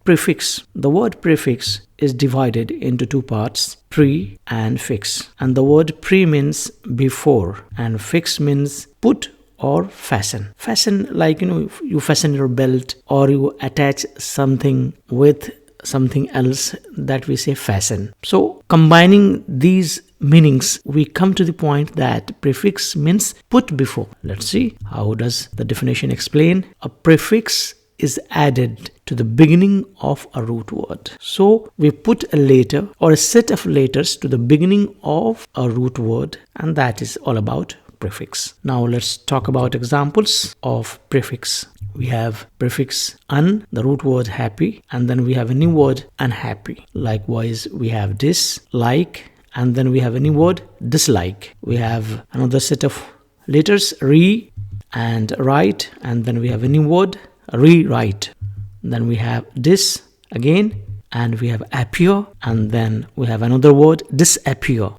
prefix. The word prefix is divided into two parts, pre and fix. And the word pre means before and fix means put or fasten. Fasten, like you fasten your belt or you attach something with something else, that we say fasten. So combining these meanings, we come to the point that prefix means put before. Let's see, how does the definition explain? A prefix is added to the beginning of a root word. So we put a letter or a set of letters to the beginning of a root word, and that is all about prefix. Now let's talk about examples of prefix. We have prefix un, the root word happy, and then we have a new word unhappy. Likewise, we have dislike, and then we have a new word dislike. We have another set of letters re and write, and then we have a new word rewrite. Then we have dis again, and we have appear, and then we have another word disappear.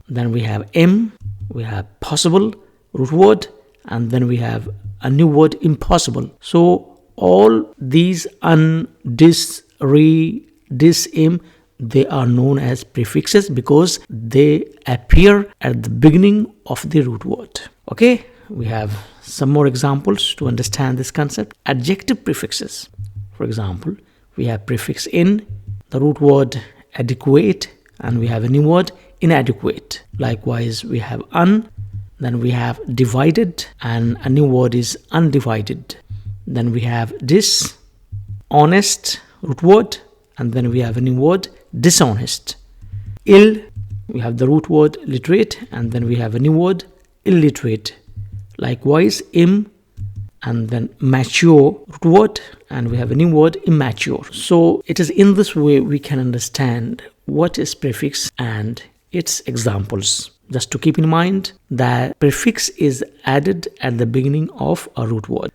Then we have m, we have possible root word, and then we have a new word impossible. So all these un, dis, re, dis, im, they are known as prefixes because they appear at the beginning of the root word. Okay, we have some more examples to understand this concept. Adjective prefixes. For example, we have prefix in, the root word adequate, and we have a new word inadequate. Likewise, we have un, then we have divided, and a new word is undivided. Then we have dishonest, root word, and then we have a new word dishonest. Ill, we have the root word literate, and then we have a new word illiterate. Likewise, im, and then mature, root word, and we have a new word immature. So it is in this way we can understand what is prefix and its examples. Just to keep in mind that prefix is added at the beginning of a root word.